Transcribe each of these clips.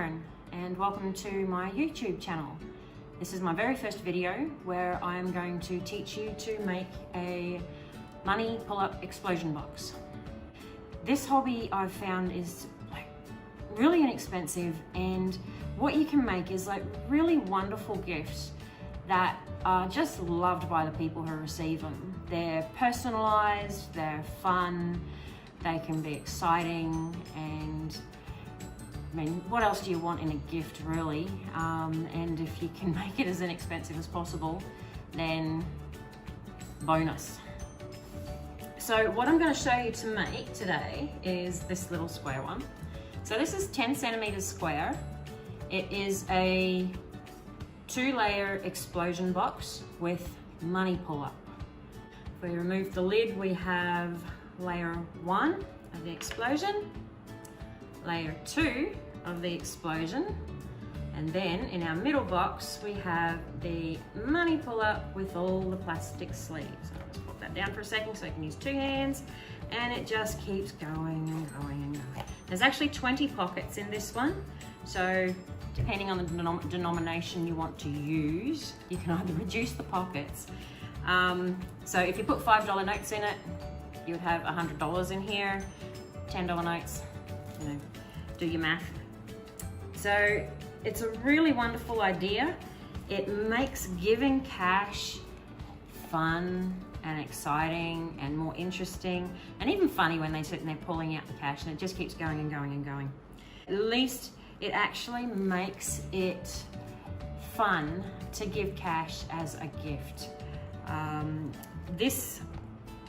Karen and welcome to my YouTube channel. This is my very first video where I am going to teach you to make a money pull-up explosion box. This hobby I've found is really inexpensive, and what you can make is really wonderful gifts that are just loved by the people who receive them. They're personalized, they're fun, they can be exciting, and I mean, what else do you want in a gift, really? And if you can make it as inexpensive as possible, then bonus. So what I'm going to show you to make today is this little square one. So this is 10 centimeters square. It is a 2-layer explosion box with money pull-up. If we remove the lid, we have layer 1 of the explosion, layer 2 of the explosion, and then in our middle box we have the money pull-up with all the plastic sleeves. I'll just put that down for a second so I can use 2 hands, and it just keeps going and going and going. There's actually 20 pockets in this one, so depending on the denomination you want to use, you can either reduce the pockets. So if you put $5 notes in it, you would have $100 in here. $10 notes, you know, do your math. So it's a really wonderful idea. It makes giving cash fun and exciting and more interesting, and even funny when they sit and they're pulling out the cash and it just keeps going and going and going. At least it actually makes it fun to give cash as a gift. This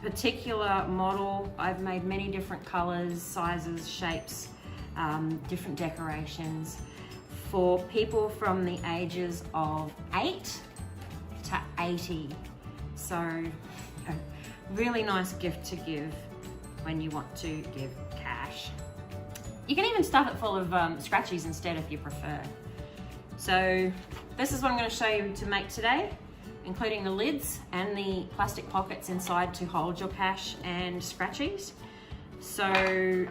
particular model, I've made many different colors, sizes, shapes, different decorations for people from the ages of 8 to 80. So really nice gift to give when you want to give cash. You can even stuff it full of scratchies instead if you prefer. So this is what I'm going to show you to make today, including the lids and the plastic pockets inside to hold your cash and scratchies. So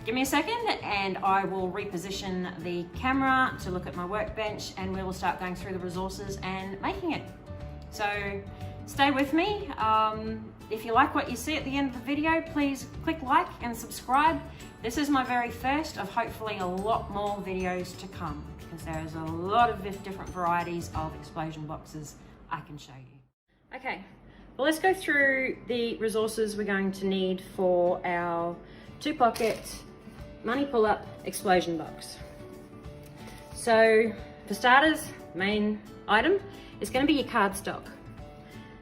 give me a second and I will reposition the camera to look at my workbench, and we will start going through the resources and making it. So stay with me. If you like what you see at the end of the video, please click like and subscribe. This is my very first of hopefully a lot more videos to come, because there is a lot of different varieties of explosion boxes I can show you. Okay, well, let's go through the resources we're going to need for our 2-pocket money pull-up explosion box. So for starters, main item is going to be your cardstock.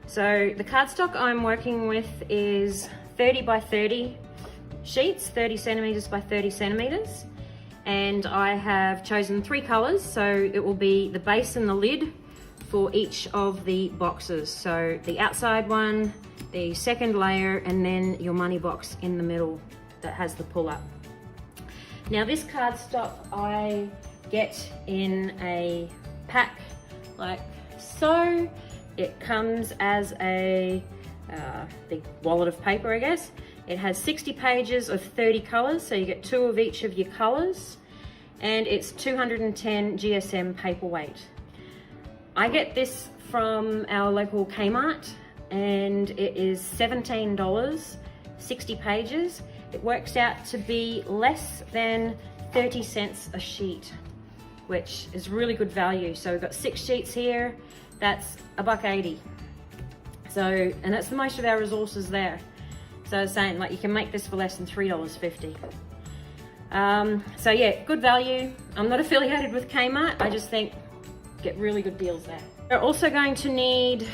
So the cardstock I'm working with is 30 by 30 sheets, 30 centimeters by 30 centimeters. And I have chosen 3 colors, so it will be the base and the lid for each of the boxes. So the outside one, the second layer, and then your money box in the middle that has the pull-up. Now this cardstock I get in a pack like so. It comes as a big wallet of paper, I guess. It has 60 pages of 30 colors, so you get 2 of each of your colors, and it's 210 GSM paperweight. I get this from our local Kmart, and it is $17, 60 pages. It works out to be less than 30 cents a sheet, which is really good value. So we've got 6 sheets here. That's $1.80. So, and that's the most of our resources there. So I was saying, like, you can make this for less than $3.50. So yeah, good value. I'm not affiliated with Kmart. I just think get really good deals there. We're also going to need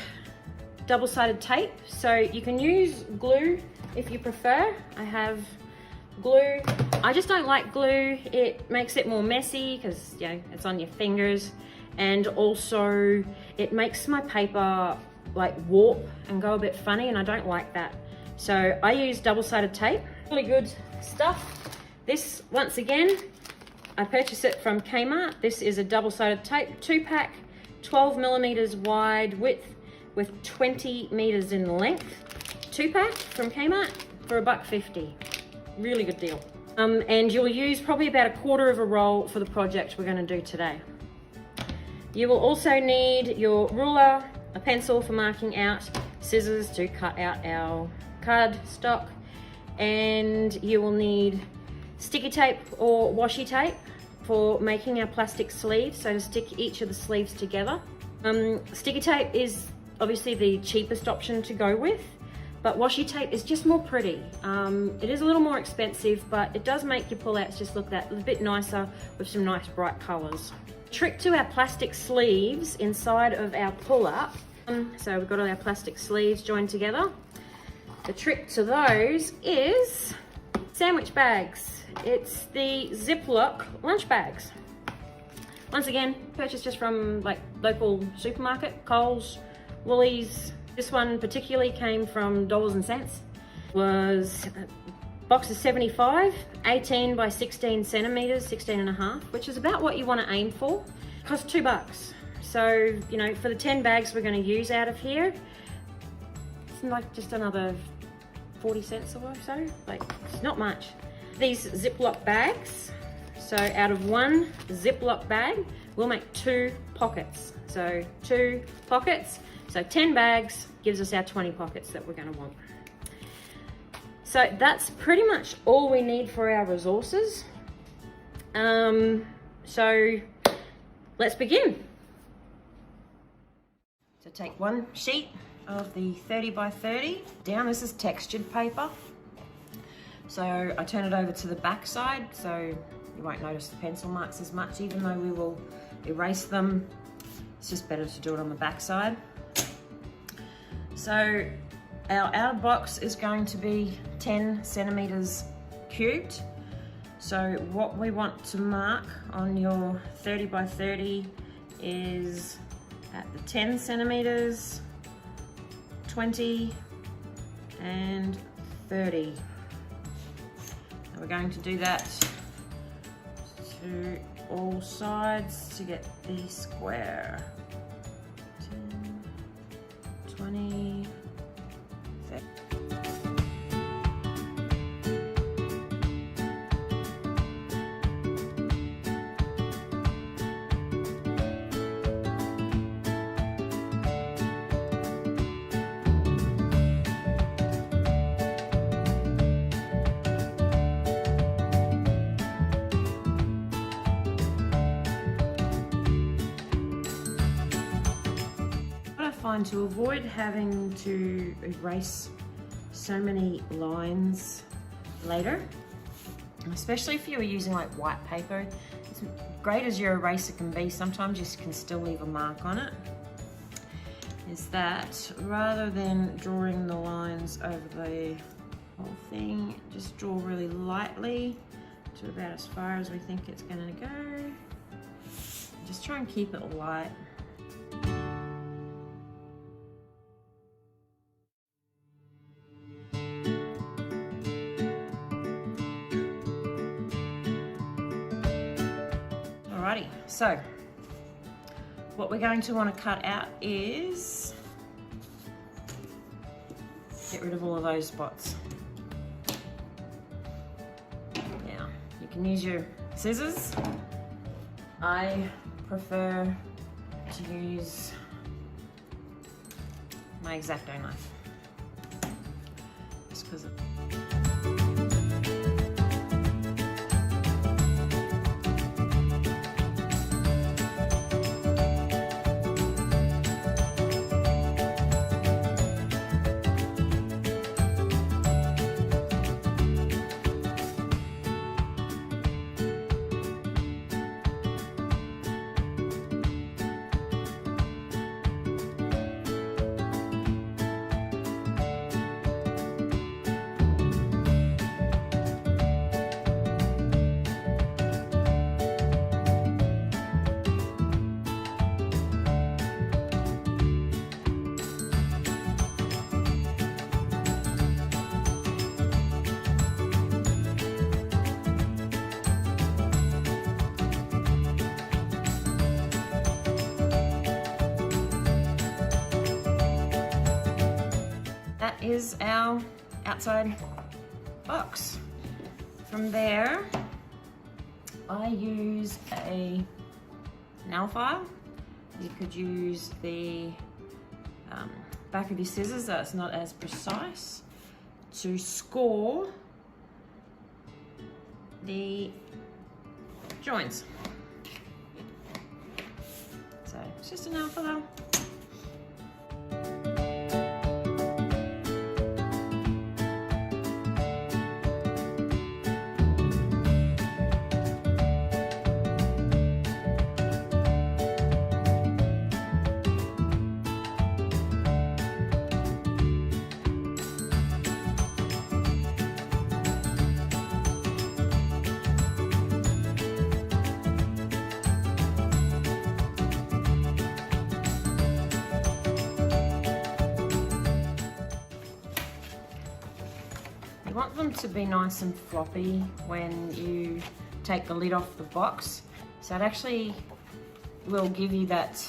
double-sided tape. So you can use glue if you prefer. I have glue. I just don't like glue. It makes it more messy because, you know, it's on your fingers. And also it makes my paper like warp and go a bit funny, and I don't like that. So I use double-sided tape. Really good stuff. This, once again, I purchased it from Kmart. This is a double-sided tape, 2-pack, 12 millimeters wide width with 20 meters in length. 2-pack from Kmart for $1.50. Really good deal. And you'll use probably about 1/4 of a roll for the project we're going to do today. You will also need your ruler, a pencil for marking out, scissors to cut out our cardstock, and you will need sticky tape or washi tape for making our plastic sleeves, so to stick each of the sleeves together. Sticky tape is obviously the cheapest option to go with, but washi tape is just more pretty. It is a little more expensive, but it does make your pullouts just look that a bit nicer with some nice bright colors. Trick to our plastic sleeves inside of our pull-up. So we've got all our plastic sleeves joined together. The trick to those is sandwich bags. It's the Ziploc lunch bags. Once again, purchased just from like local supermarket, Coles, Woolies. This one particularly came from dollars and cents. Was a box of 75, 18 by 16 centimeters, 16.5, which is about what you want to aim for. Cost $2. So, you know, for the 10 bags we're going to use out of here, it's like just another 40 cents or so. Like, it's not much. These Ziploc bags, so out of one Ziploc bag, we'll make 2 pockets. So 2 pockets. So 10 bags gives us our 20 pockets that we're going to want. So that's pretty much all we need for our resources. So let's begin. So take one sheet of the 30 by 30 down. This is textured paper. So I turn it over to the back side so you won't notice the pencil marks as much, even though we will erase them. It's just better to do it on the back side. So our outer box is going to be 10 centimeters cubed. So what we want to mark on your 30 by 30 is at the 10 centimeters, 20 and 30. And we're going to do that to all sides to get the square. 10, 20, 30. To avoid having to erase so many lines later, especially if you were using like white paper, as great as your eraser can be, sometimes you can still leave a mark on it, is that rather than drawing the lines over the whole thing, just draw really lightly to about as far as we think it's going to go. Just try and keep it light. Alrighty, so what we're going to want to cut out is get rid of all of those spots. Now, you can use your scissors. I prefer to use my X-Acto knife, just because is our outside box. from there, I use a nail file. You could use the back of your scissors, that's not as precise, to score the joints. So it's just a nail file. You want them to be nice and floppy when you take the lid off the box, so it actually will give you that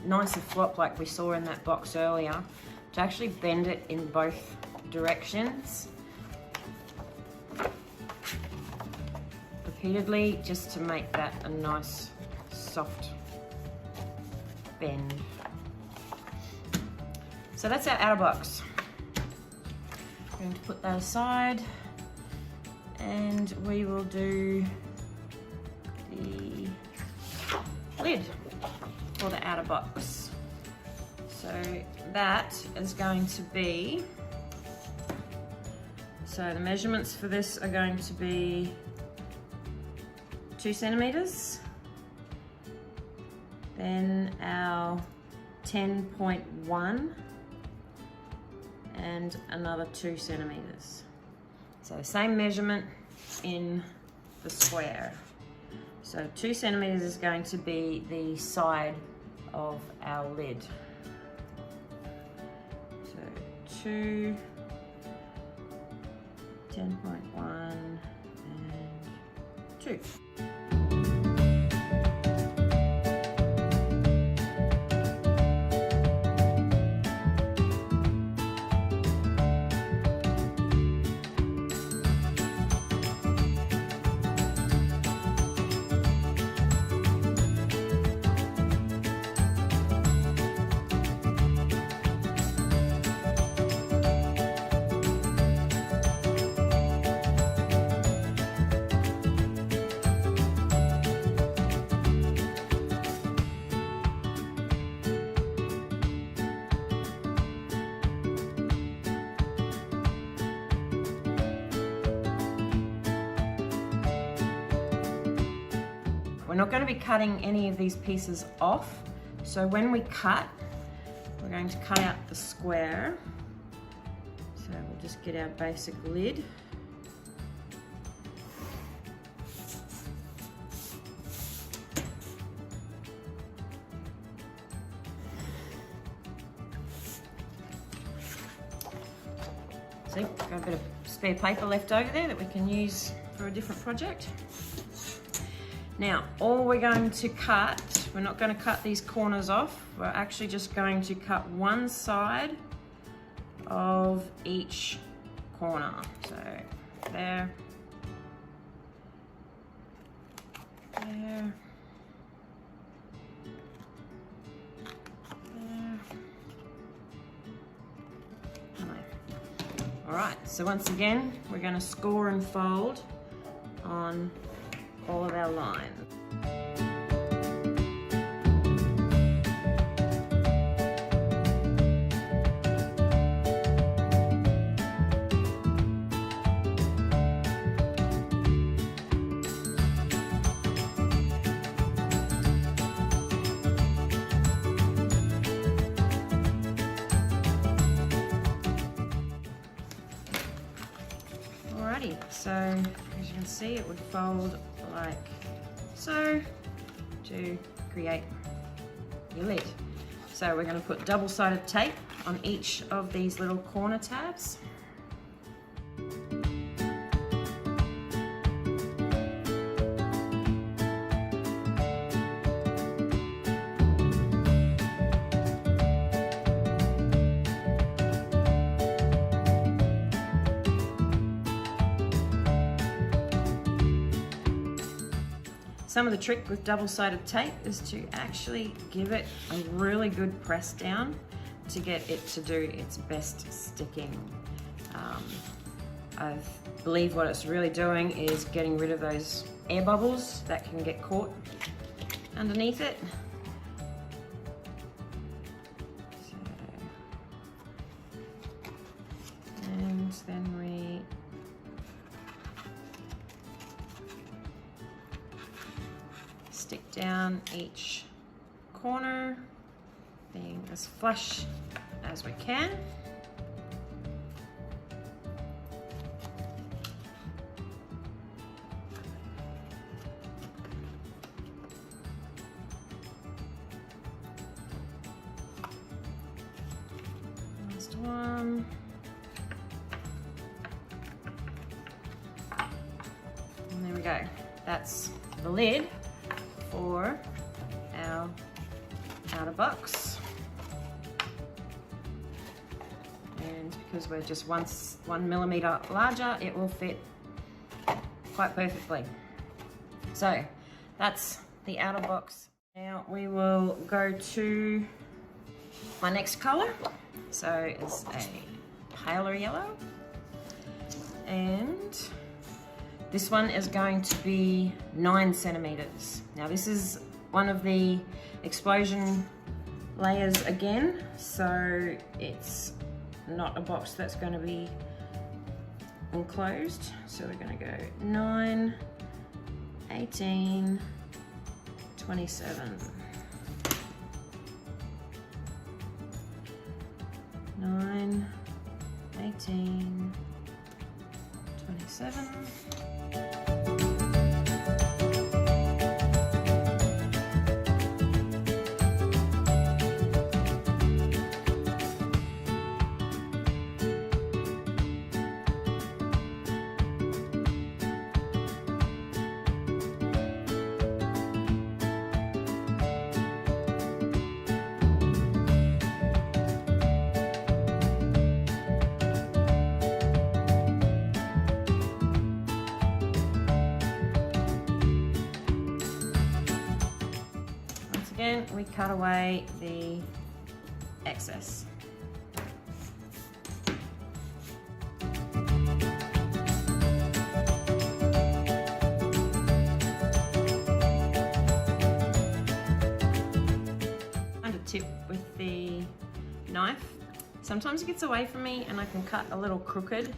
nicer flop like we saw in that box earlier, to actually bend it in both directions repeatedly, just to make that a nice soft bend. So that's our outer box. I'm going to put that aside, and we will do the lid for the outer box. So that is going to be, so the measurements for this are going to be 2 centimeters, then our 10.1, and another 2 centimeters. So same measurement in the square. So 2 centimeters is going to be the side of our lid. So 2, 10.1, and 2. We're not going to be cutting any of these pieces off, so when we cut, we're going to cut out the square. So we'll just get our basic lid. See, got a bit of spare paper left over there that we can use for a different project. Now, all we're going to cut, we're not going to cut these corners off, we're actually just going to cut one side of each corner. So, there, there, there. All right, so once again, we're going to score and fold on all of our lines. Alrighty, so as you can see, it would fold like so to create your lid. So we're going to put double-sided tape on each of these little corner tabs. some of the trick with double-sided tape is to actually give it a really good press down to get it to do its best sticking. I believe what it's really doing is getting rid of those air bubbles that can get caught underneath it. And then we stick down each corner, being as flush as we can. Last one. And there we go. That's the lid for our outer box. And because we're just 1 millimeter larger, it will fit quite perfectly. So that's the outer box. Now we will go to my next color. So it's a paler yellow, and this one is going to be 9 centimeters. Now this is one of the explosion layers again, so it's not a box that's going to be enclosed. So we're going to go 9, 18, 27. 9, 18, 27. Again, we cut away the excess. Under tip with the knife. Sometimes it gets away from me and I can cut a little crooked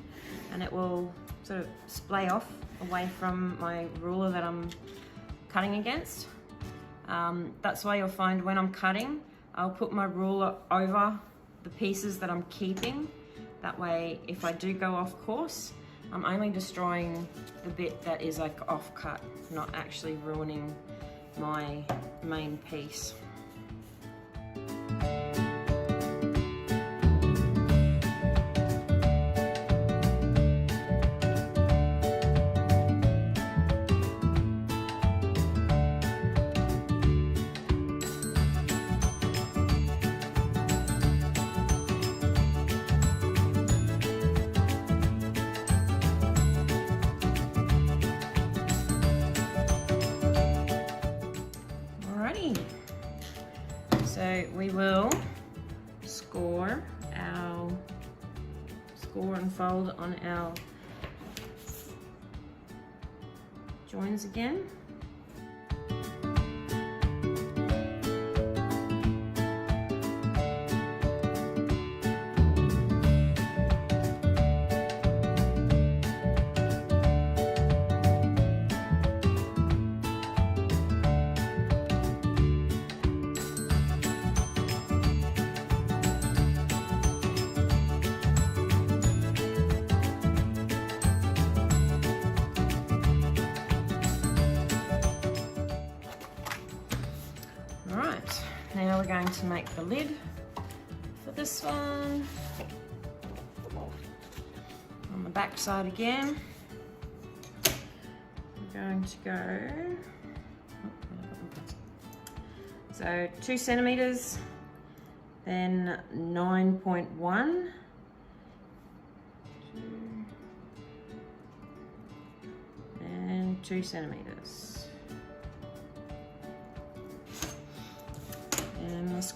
and it will sort of splay off away from my ruler that I'm cutting against. That's why you'll find when I'm cutting, I'll put my ruler over the pieces that I'm keeping. That way, if I do go off course, I'm only destroying the bit that is like off cut, not actually ruining my main piece. So we will score and fold on our joins again. Now we're going to make the lid for this one. On the back side again, we're going to go, so 2 centimeters, then 9.1, and 2 centimeters.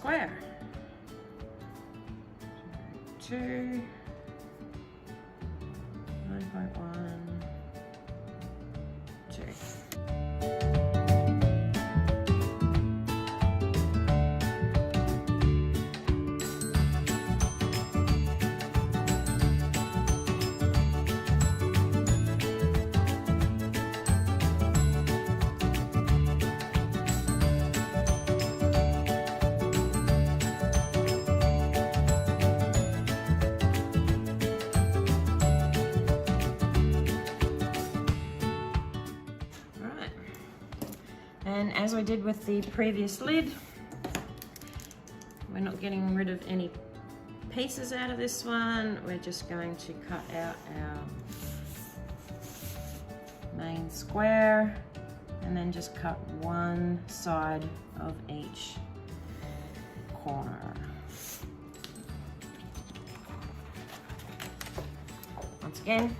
square. 2, 9.1, 2. And as we did with the previous lid, we're not getting rid of any pieces out of this one. We're just going to cut out our main square and then just cut one side of each corner. Once again,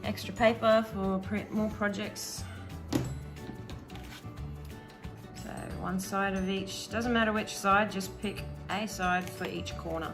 extra paper for more projects. One side of each, doesn't matter which side, just pick a side for each corner.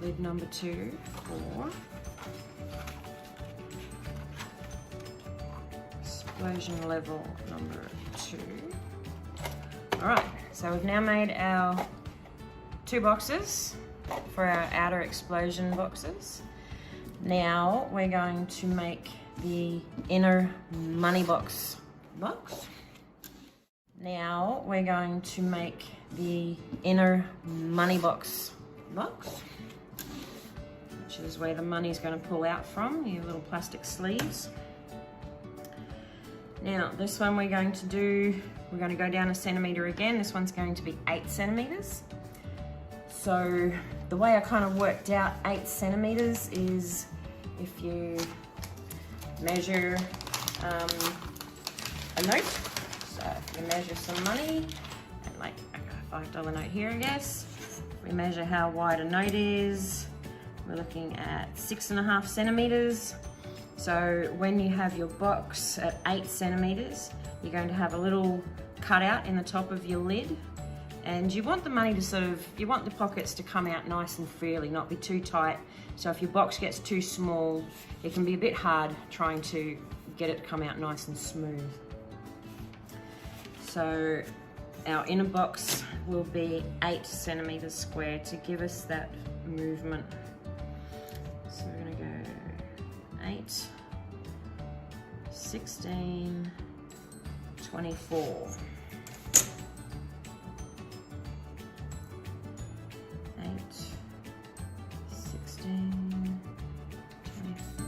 Lid number 2 for explosion level number 2. All right, so we've now made our 2 boxes for our outer explosion boxes. Now we're going to make the inner money box. Now we're going to make the inner money box, which is where the money is going to pull out from, your little plastic sleeves. Now this one we're going to go down a centimetre again. This one's going to be 8 centimetres. So the way I kind of worked out 8 centimetres is if you measure a note. So if you measure some money, and like a $5 note here, I guess. We measure how wide a note is. We're looking at 6.5 centimetres. So when you have your box at 8 centimetres, you're going to have a little cutout in the top of your lid. And you want the money to you want the pockets to come out nice and freely, not be too tight. So if your box gets too small, it can be a bit hard trying to get it to come out nice and smooth. So our inner box will be 8 centimetres square to give us that movement. So we're going to go 8, 16, 24. 8, 16, 24.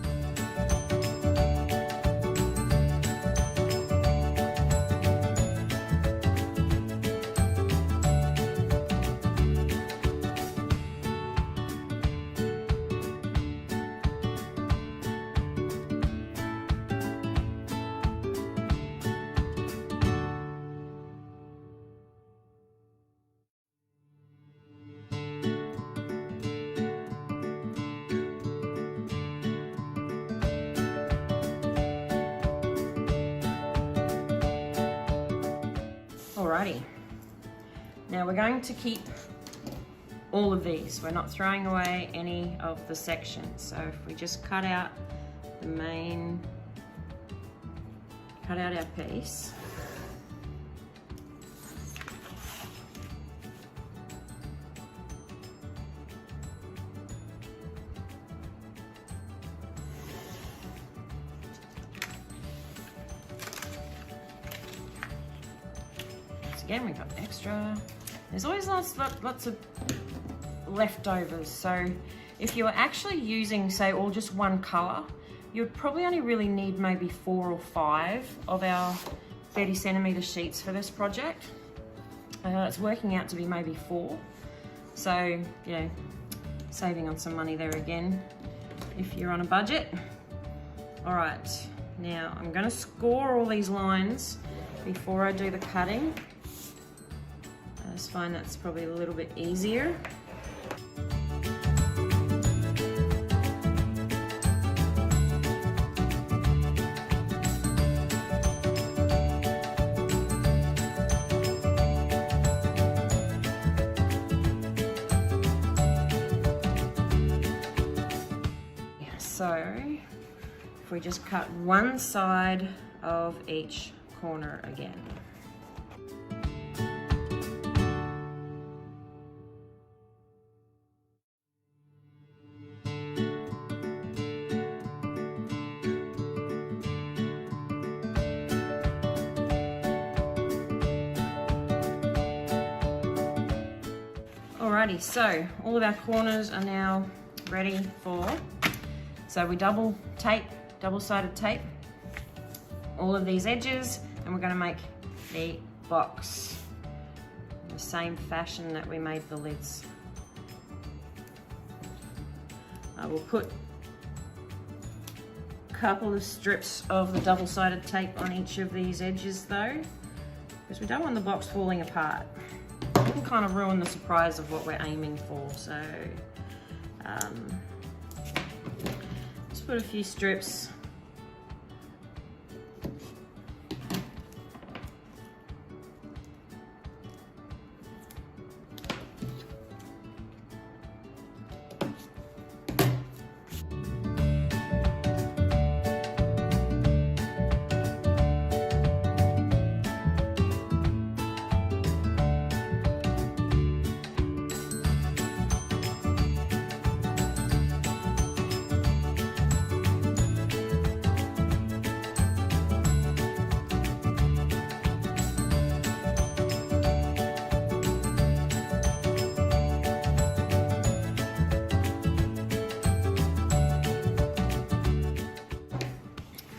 Alrighty. Now we're going to keep all of these. We're not throwing away any of the sections. So if we just cut out the main, cut out our piece. Again, we got extra. There's always lots of leftovers. So if you're actually using, say, all just one color, you'd probably only really need maybe 4 or 5 of our 30 centimeter sheets for this project. It's working out to be maybe 4. So, you know, saving on some money there again, if you're on a budget. All right, now I'm gonna score all these lines before I do the cutting. I just find that's probably a little bit easier. Yeah, so if we just cut one side of each corner again. Alrighty, so all of our corners are now ready for, so we double-sided tape all of these edges, and we're going to make the box in the same fashion that we made the lids. I will put a couple of strips of the double-sided tape on each of these edges though, because we don't want the box falling apart. It can kind of ruin the surprise of what we're aiming for, so just put a few strips.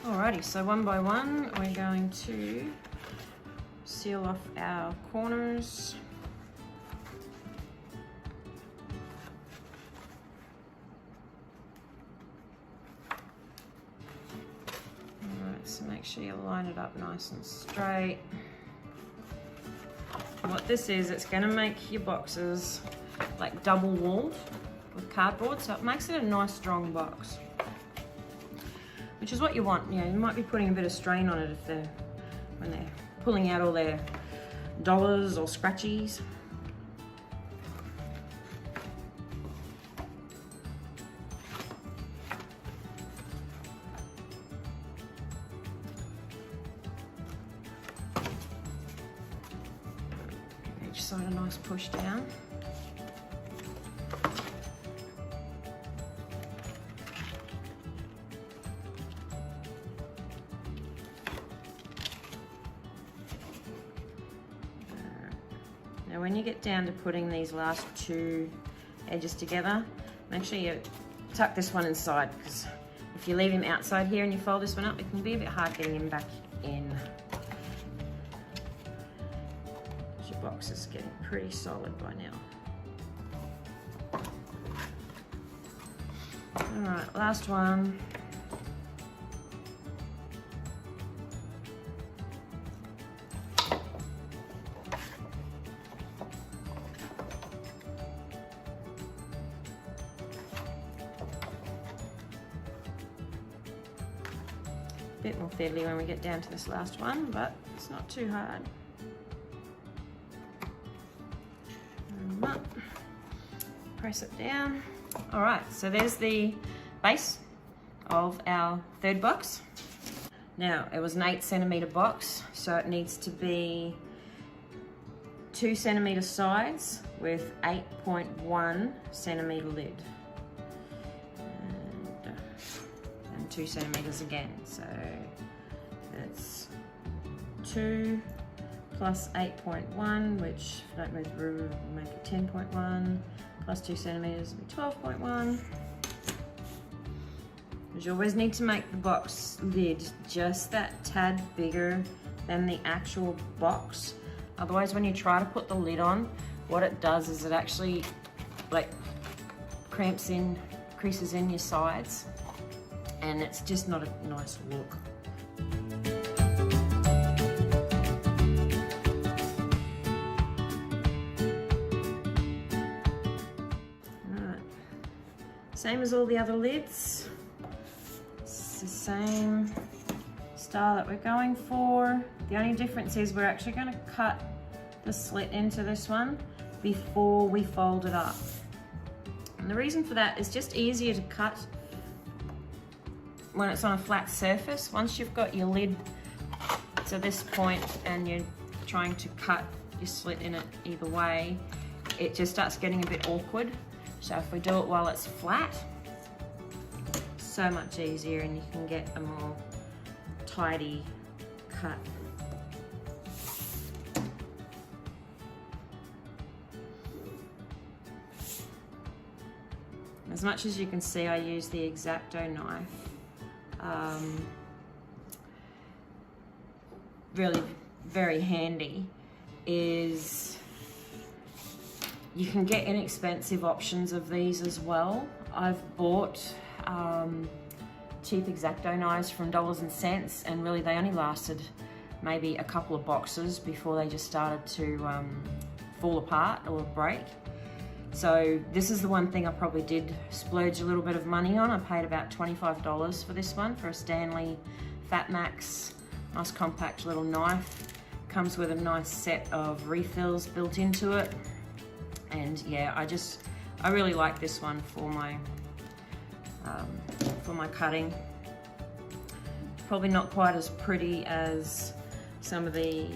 Alrighty, so one by one, we're going to seal off our corners. Alright, so make sure you line it up nice and straight. What this is, it's going to make your boxes like double walled with cardboard, so it makes it a nice strong box, which is what you want. You know, you might be putting a bit of strain on it if when they're pulling out all their dollars or scratchies. Each side a nice push down. Now when you get down to putting these last 2 edges together, make sure you tuck this one inside, because if you leave him outside here and you fold this one up, it can be a bit hard getting him back in. Your box is getting pretty solid by now. Alright, last one. Bit more fiddly when we get down to this last one, but it's not too hard. press it down. All right, so there's the base of our third box. Now, it was an 8cm box, so it needs to be 2cm sides with 8.1cm lid. And 2cm again, so that's 2 plus 8.1, which if I don't move through, will make it 10.1, plus 2cm will be 12.1. Because you always need to make the box lid just that tad bigger than the actual box. Otherwise, when you try to put the lid on, what it does is it actually like creases in your sides, and it's just not a nice look. Same as all the other lids. It's the same style that we're going for. The only difference is we're actually going to cut the slit into this one before we fold it up. And the reason for that is just easier to cut when it's on a flat surface. Once you've got your lid to this point and you're trying to cut your slit in it either way, it just starts getting a bit awkward. So if we do it while it's flat, so much easier, and you can get a more tidy cut. As much as you can see, I use the X-Acto knife. Really very handy is you can get inexpensive options of these as well. I've bought cheap X-Acto knives from dollars and cents, and really they only lasted maybe a couple of boxes before they just started to fall apart or break. So this is the one thing I probably did splurge a little bit of money on. I paid about $25 for this one, for a Stanley Fat Max, nice compact little knife. Comes with a nice set of refills built into it. And yeah, I really like this one for my cutting. Probably not quite as pretty as some of the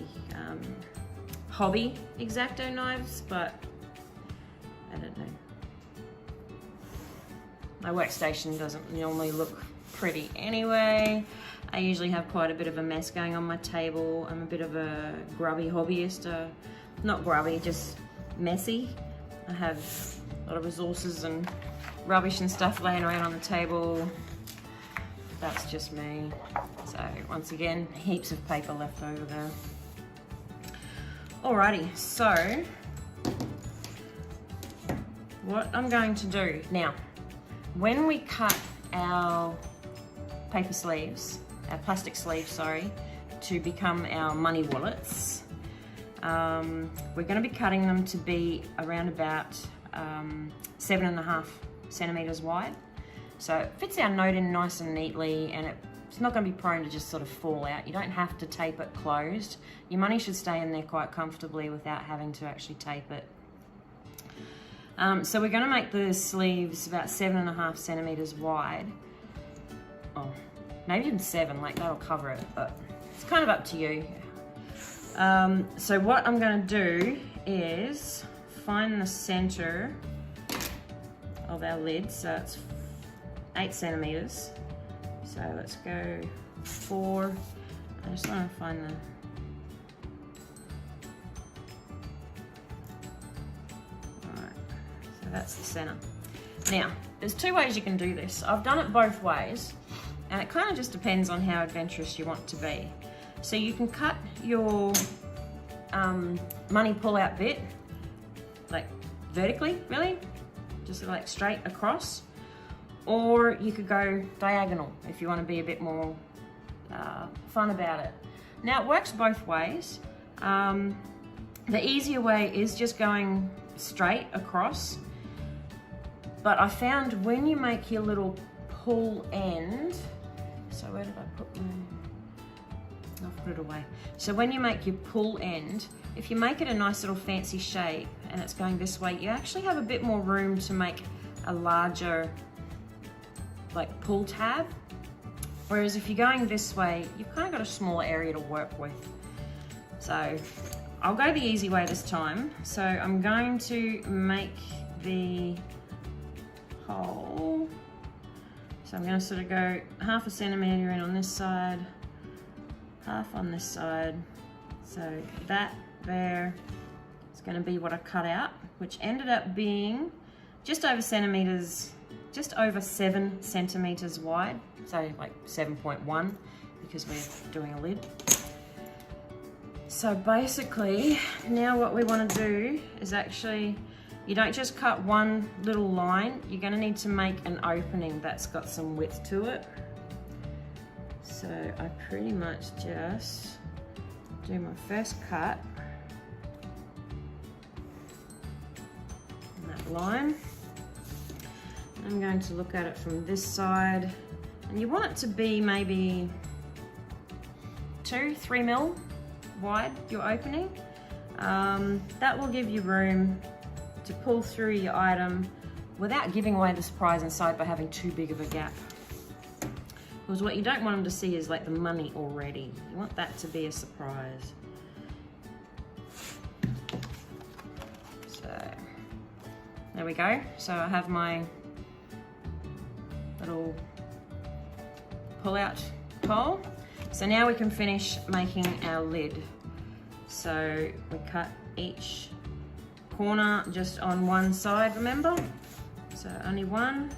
hobby X-Acto knives, but I don't know. My workstation doesn't normally look pretty anyway. I usually have quite a bit of a mess going on my table. I'm a bit of a grubby hobbyist. Not grubby, just messy. I have a lot of resources and rubbish and stuff laying around on the table. That's just me. So once again, heaps of paper left over there. Alrighty, so what I'm going to do now, when we cut our paper sleeves, our plastic sleeves, sorry, to become our money wallets, we're going to be cutting them to be around about 7.5 centimeters wide. So it fits our note in nice and neatly, and it's not going to be prone to just sort of fall out. You don't have to tape it closed. Your money should stay in there quite comfortably without having to actually tape it. So we're going to make the sleeves about 7.5 centimeters wide. Oh, maybe even 7, like that'll cover it, but it's kind of up to you. So what I'm going to do is find the center of our lid. So it's 8 centimeters. So let's go 4. I just want to find the... Alright, so that's the center. Now, there's 2 ways you can do this. I've done it both ways, and it kind of just depends on how adventurous you want to be. So you can cut your money pull-out bit, like vertically, really, just like straight across, or you could go diagonal if you want to be a bit more fun about it. Now, it works both ways. The easier way is just going straight across, but I found when you make your little pull end, so where did I put my... I'll put it away. So when you make your pull end, if you make it a nice little fancy shape, and it's going this way, you actually have a bit more room to make a larger like pull tab. Whereas if you're going this way, you've kind of got a smaller area to work with. So I'll go the easy way this time. So I'm going to make the hole. So I'm going to sort of go 1/2 centimetre in on this side, 1/2 on this side. So that there is going to be what I cut out, which ended up being just over 7 centimetres wide. So like 7.1 because we're doing a lid. So basically now what we want to do is actually, you don't just cut one little line, you're going to need to make an opening that's got some width to it. So I pretty much just do my first cut on that line. I'm going to look at it from this side, and you want it to be maybe 2-3 mil wide, your opening. That will give you room to pull through your item without giving away the surprise inside by having too big of a gap. Because what you don't want them to see is like the money already. You want that to be a surprise. So there we go. So I have my little pull-out hole. So now we can finish making our lid. So we cut each corner just on one side, remember? So only one.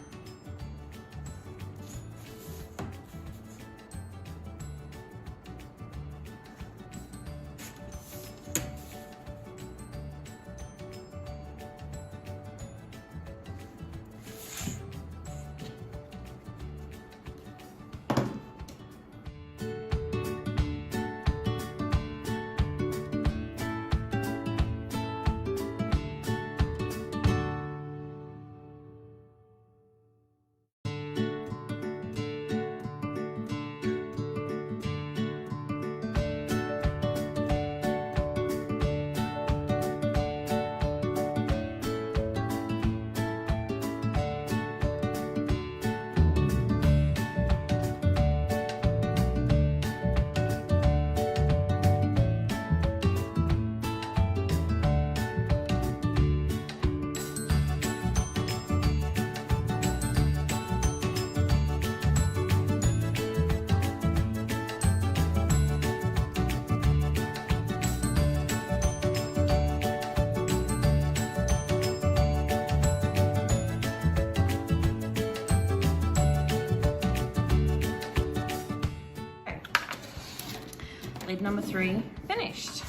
Lid number 3 finished.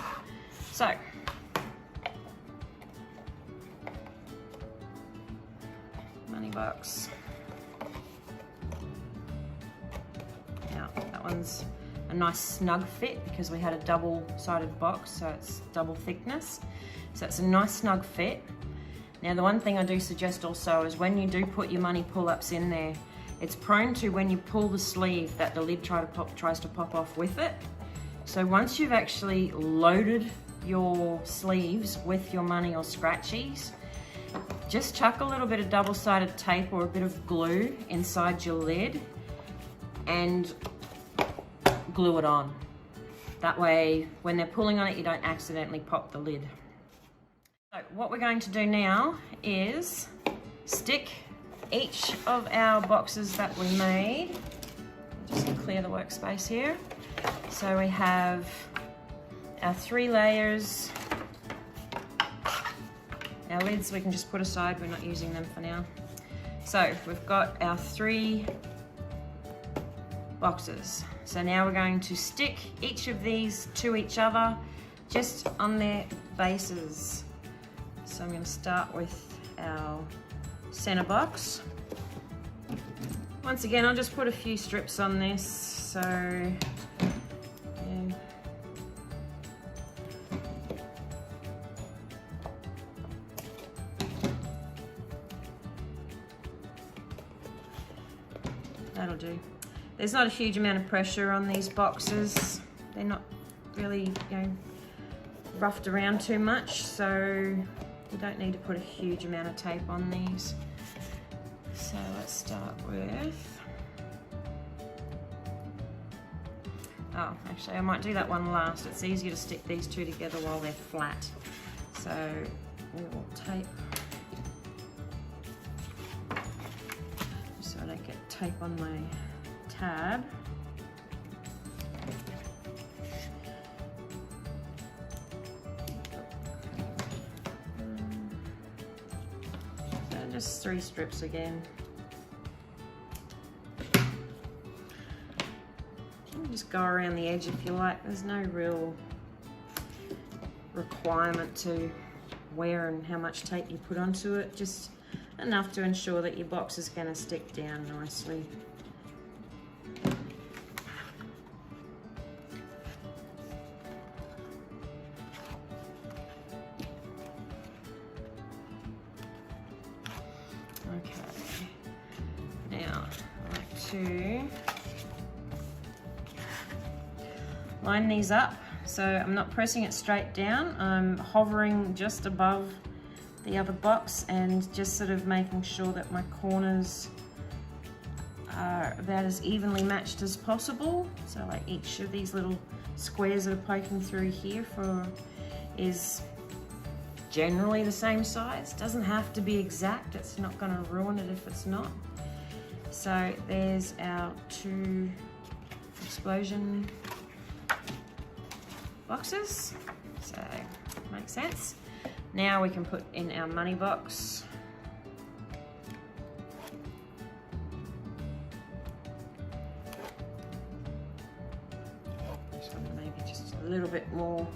So money box. Now that one's a nice snug fit because we had a double-sided box, so it's double thickness. So it's a nice snug fit. Now the one thing I do suggest also is when you do put your money pull-ups in there, it's prone to, when you pull the sleeve, that the lid tries to pop off with it. So once you've actually loaded your sleeves with your money or scratchies, just chuck a little bit of double-sided tape or a bit of glue inside your lid and glue it on. That way, when they're pulling on it, you don't accidentally pop the lid. So what we're going to do now is stick each of our boxes that we made. Just clear the workspace here. So we have our 3 layers. Our lids we can just put aside, we're not using them for now. So we've got our 3 boxes. So now we're going to stick each of these to each other just on their bases. So I'm going to start with our center box. Once again, I'll just put a few strips on this, so yeah. That'll do. There's not a huge amount of pressure on these boxes. They're not really, roughed around too much, so You don't need to put a huge amount of tape on these. So let's start with, oh, actually I might do that one last. It's easier to stick these two together while they're flat. So we will tape, just so I don't get tape on my tab. Just 3 strips again. You can just go around the edge if you like. There's no real requirement to where and how much tape you put onto it, just enough to ensure that your box is going to stick down nicely. Okay, now I like to line these up, so I'm not pressing it straight down, I'm hovering just above the other box and just sort of making sure that my corners are about as evenly matched as possible. So like each of these little squares that are poking through here is generally the same size. Doesn't have to be exact, it's not going to ruin it if it's not. So there's our 2 explosion boxes, so makes sense. Now we can put in our money box. This one maybe just a little bit more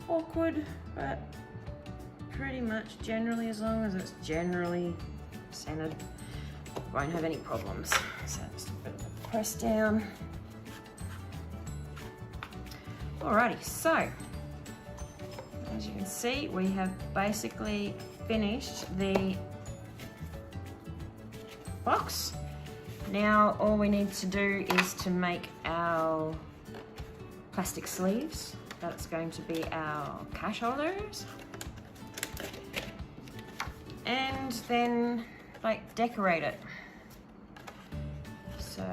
awkward, but pretty much generally, as long as it's generally centered, won't have any problems. So just a bit of a press down. Alrighty, so as you can see, we have basically finished the box. Now all we need to do is to make our plastic sleeves. That's going to be our cash holders. And then like decorate it. So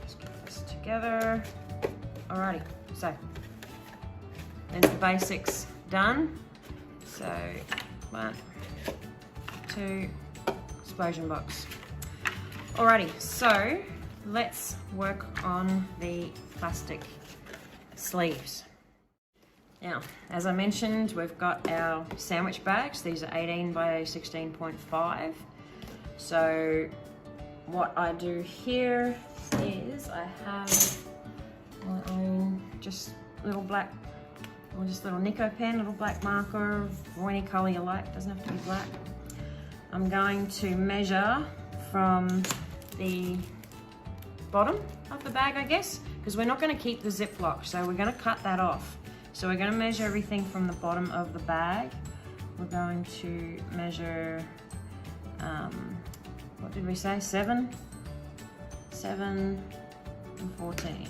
just get this together. Alrighty, so there's the basics done. So 1, 2, explosion box. Alrighty, so let's work on the plastic sleeves. Now, as I mentioned, we've got our sandwich bags. These are 18 by 16.5. So what I do here is I have my own just little black, or just little Nico pen, little black marker, or any color you like, doesn't have to be black. I'm going to measure from the bottom of the bag, I guess, because we're not going to keep the Ziploc, so we're going to cut that off. So we're going to measure everything from the bottom of the bag. We're going to measure, what did we say, 7 and 14.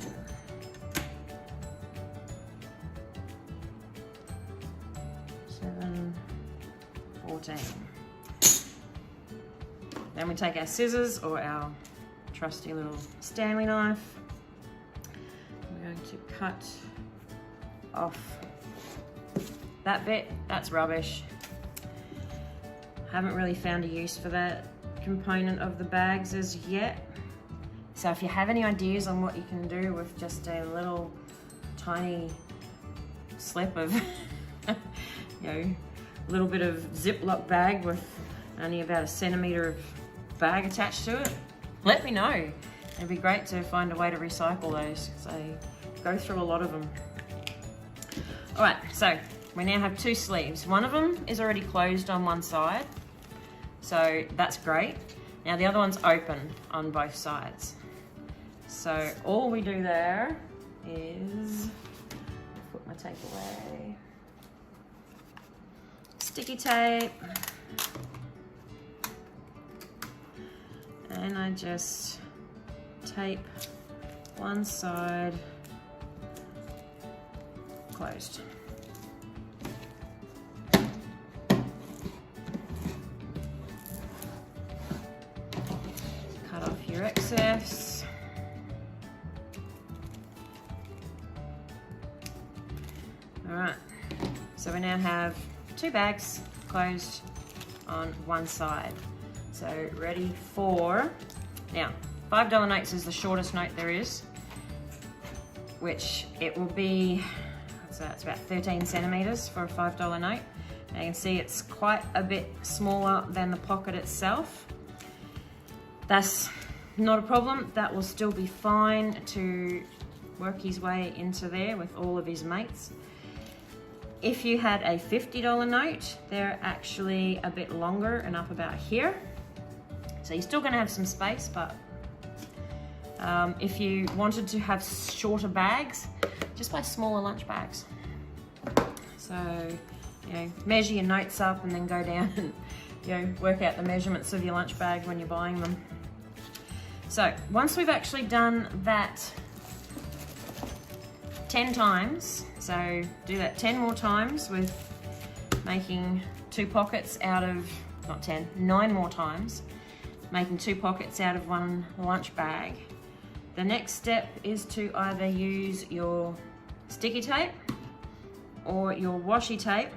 7, 14. Then we take our scissors or our trusty little Stanley knife. We're going to cut off that bit. That's rubbish. Haven't really found a use for that component of the bags as yet. So if you have any ideas on what you can do with just a little tiny slip of little bit of Ziploc bag with only about 1 centimeter of bag attached to it, let me know. It'd be great to find a way to recycle those, because I go through a lot of them. All right, so we now have 2 sleeves. One of them is already closed on one side, so that's great. Now the other one's open on both sides. So all we do there is put my tape away. Sticky tape. And I just tape one side closed. your excess. All right, so we now have 2 bags closed on one side. So ready for, now $5 notes is the shortest note there is, which it will be, what's that, it's about 13 centimeters for a $5 note. Now you can see it's quite a bit smaller than the pocket itself. That's not a problem, that will still be fine to work his way into there with all of his mates. If you had a $50 note, they're actually a bit longer and up about here. So you're still gonna have some space, but if you wanted to have shorter bags, just buy smaller lunch bags. So, you know, measure your notes up and then go down and, you know, work out the measurements of your lunch bag when you're buying them. So once we've actually done that 10 times, so do that 10 more times with making 2 pockets out of, not 10, 9 more times, making 2 pockets out of one lunch bag. The next step is to either use your sticky tape or your washi tape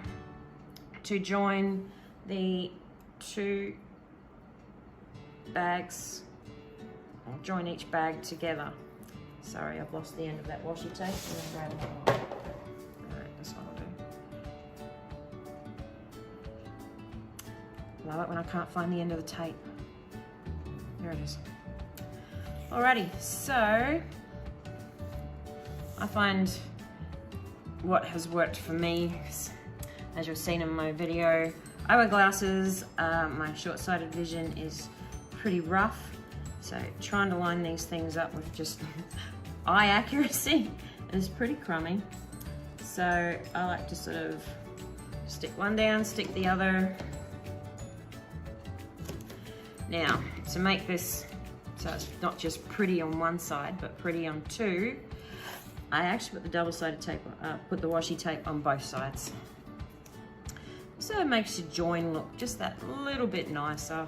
to join the 2 bags, or join each bag together. Sorry, I've lost the end of that washi tape. Alright, that's what I'll do. Love it when I can't find the end of the tape. There it is. Alrighty, so I find what has worked for me, as you've seen in my video, I wear glasses, my short-sighted vision is pretty rough, so trying to line these things up with just eye accuracy is pretty crummy. So I like to sort of stick one down, stick the other. Now, to make this so it's not just pretty on one side, but pretty on 2, I actually put the double-sided tape, put the washi tape on both sides. So it makes your join look just that little bit nicer.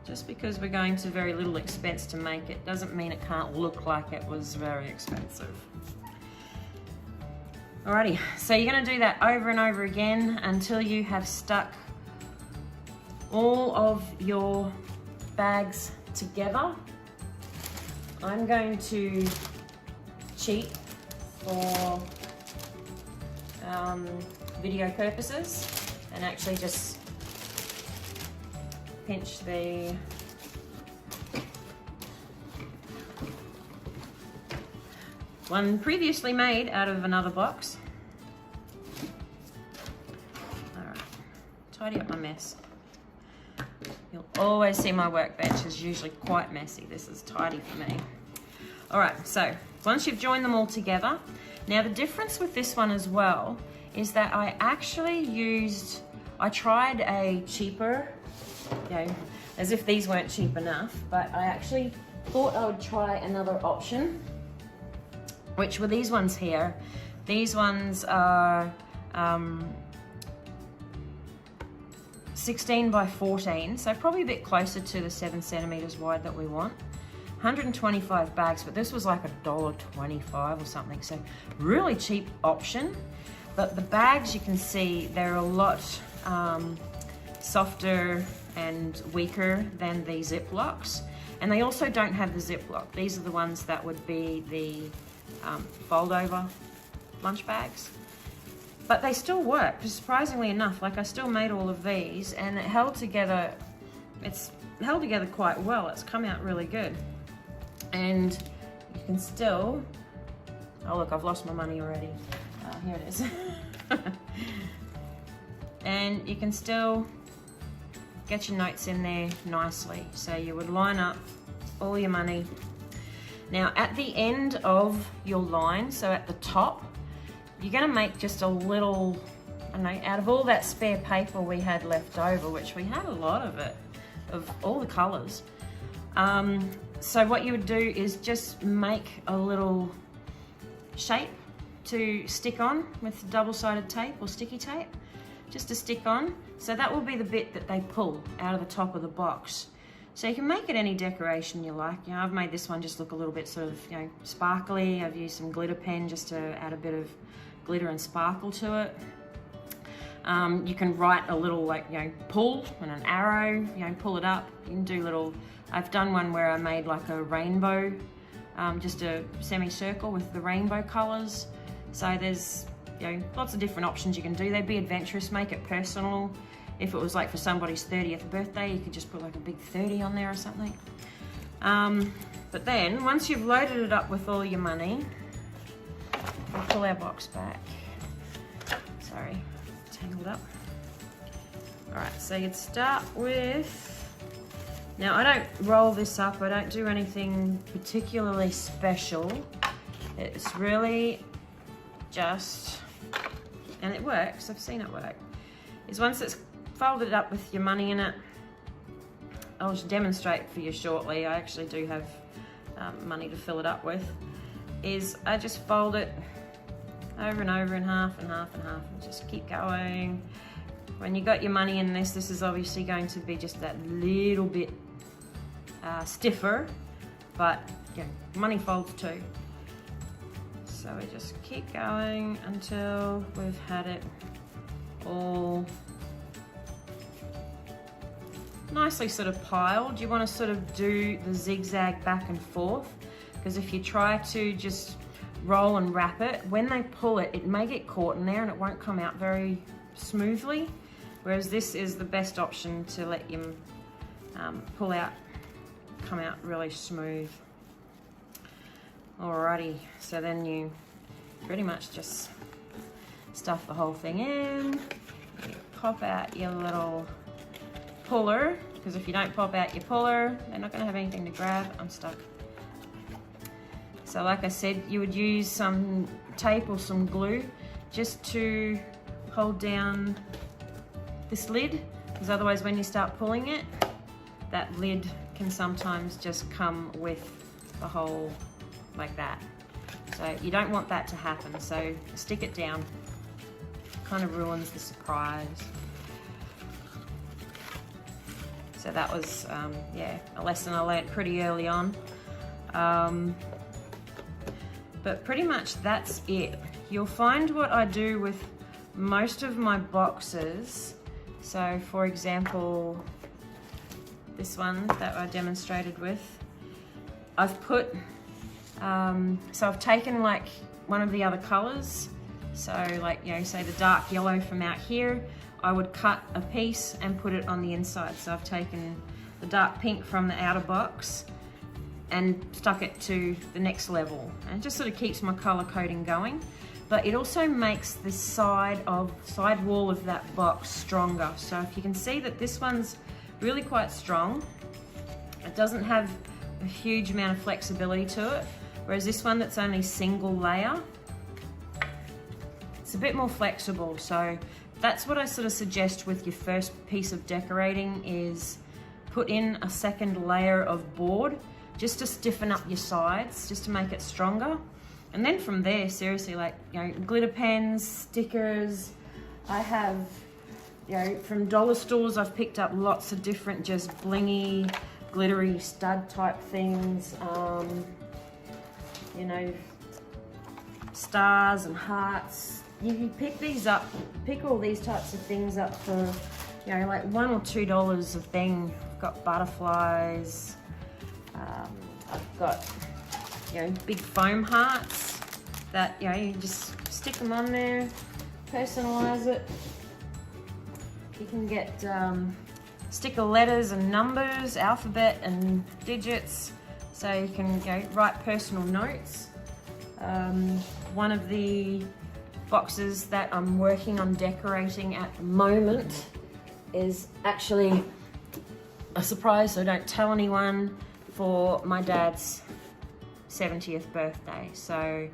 Just because we're going to very little expense to make it doesn't mean it can't look like it was very expensive. Alrighty, so you're gonna do that over and over again until you have stuck all of your bags together. I'm going to cheat for video purposes and actually just pinch the one previously made out of another box. Alright, tidy up my mess. You'll always see my workbench is usually quite messy. This is tidy for me. Alright, so once you've joined them all together, now the difference with this one as well is that I actually used, I tried a cheaper, you know, as if these weren't cheap enough, but I actually thought I would try another option, which were these ones here. These ones are 16 by 14, so probably a bit closer to the 7 centimeters wide that we want. 125 bags, but this was like $1.25 or something, so really cheap option. But the bags, you can see they're a lot softer and weaker than the Ziplocs, and they also don't have the Ziploc. These are the ones that would be the fold over lunch bags, but they still work, surprisingly enough. Like, I still made all of these and it held together, it's held together quite well. It's come out really good. And you can still, oh look, I've lost my money already. Here it is. And you can still get your notes in there nicely. So you would line up all your money. Now at the end of your line, so at the top, you're gonna make just a little, I don't know, out of all that spare paper we had left over, which we had a lot of it, of all the colors. So what you would do is just make a little shape to stick on with double-sided tape or sticky tape. just to stick on. So that will be the bit that they pull out of the top of the box. So you can make it any decoration you like. You know, I've made this one just look a little bit sort of, you know, sparkly. I've used some glitter pen just to add a bit of glitter and sparkle to it. You can write a little, like, you know, pull and an arrow, you know, pull it up. You can do little, I've done one where I made like a rainbow, just a semicircle with the rainbow colors. So there's, you know, lots of different options you can do. They'd be adventurous, make it personal. If it was like for somebody's 30th birthday, you could just put like a big 30 on there or something. But then once you've loaded it up with all your money, we'll pull our box back. Sorry, tangled up. All right, so you'd start with, now I don't roll this up, I don't do anything particularly special. It's really just, and it works, I've seen it work, is once it's folded up with your money in it, I'll just demonstrate for you shortly. I actually do have money to fill it up with, is I just fold it over and over in half and half and half and just keep going. When you got your money in this, this is obviously going to be just that little bit stiffer, but yeah, money folds too. So we just keep going until we've had it all nicely sort of piled. You want to sort of do the zigzag back and forth, because if you try to just roll and wrap it, when they pull it, it may get caught in there and it won't come out very smoothly, whereas this is the best option to let you pull out, come out really smooth. Alrighty, so then you pretty much just stuff the whole thing in. You pop out your little puller, because if you don't pop out your puller, they're not going to have anything to grab. I'm stuck. So like I said, you would use some tape or some glue just to hold down this lid, because otherwise when you start pulling it, that lid can sometimes just come with the hole like that. So you don't want that to happen, so stick it down. Kind of ruins the surprise. So that was, yeah, a lesson I learnt pretty early on. But pretty much that's it. You'll find what I do with most of my boxes. So for example, this one that I demonstrated with, I've put, so I've taken like one of the other colors. So like, you know, say the dark yellow from out here, I would cut a piece and put it on the inside. So I've taken the dark pink from the outer box and stuck it to the next level. And it just sort of keeps my color coding going. But it also makes the side wall of that box stronger. So if you can see that this one's really quite strong, it doesn't have a huge amount of flexibility to it. Whereas this one that's only single layer, it's a bit more flexible. So that's what I sort of suggest with your first piece of decorating, is put in a second layer of board just to stiffen up your sides, just to make it stronger. And then from there, seriously, like, you know, glitter pens, stickers. I have, you know, from dollar stores, I've picked up lots of different just blingy, glittery stud type things. You know, stars and hearts. You can pick these up, pick all these types of things up for, you know, like $1 or $2 a thing. I've got butterflies. I've got, you know, big foam hearts that, you know, you just stick them on there, personalize it. You can get sticker letters and numbers, alphabet and digits, so you can, you know, write personal notes. One of the boxes that I'm working on decorating at the moment is actually a surprise, so don't tell anyone, for my dad's 70th birthday. So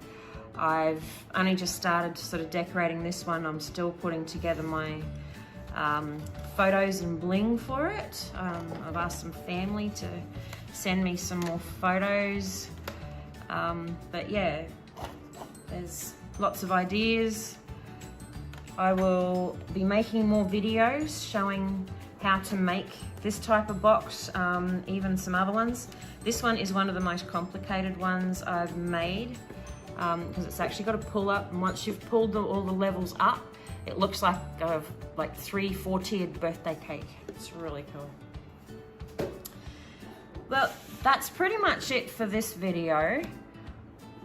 I've only just started sort of decorating this one. I'm still putting together my photos and bling for it. I've asked some family to send me some more photos. But yeah, there's lots of ideas. I will be making more videos showing how to make this type of box, even some other ones. This one is one of the most complicated ones I've made because it's actually got to pull up, and once you've pulled all the levels up, it looks like a 3-4 tiered birthday cake. It's really cool. Well, that's pretty much it for this video.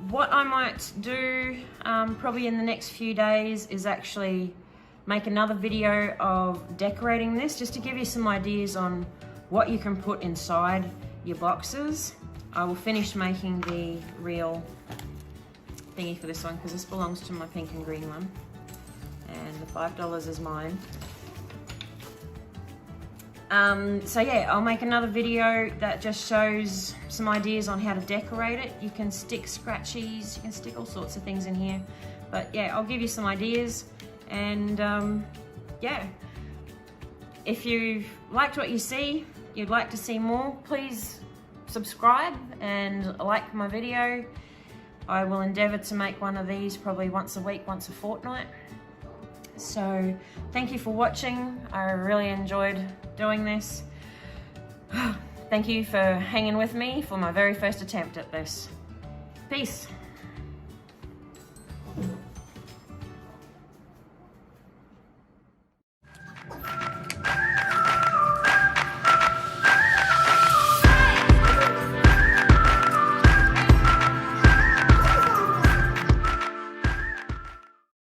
What I might do probably in the next few days is actually make another video of decorating this, just to give you some ideas on what you can put inside your boxes. I will finish making the real thingy for this one because this belongs to my pink and green one, and the $5 is mine. So yeah, I'll make another video that just shows some ideas on how to decorate it. You can stick scratchies, you can stick all sorts of things in here. But yeah, I'll give you some ideas, and yeah. If you liked what you see, you'd like to see more, please subscribe and like my video. I will endeavour to make one of these probably once a week, once a fortnight. So thank you for watching. I really enjoyed doing this. Thank you for hanging with me for my very first attempt at this. Peace.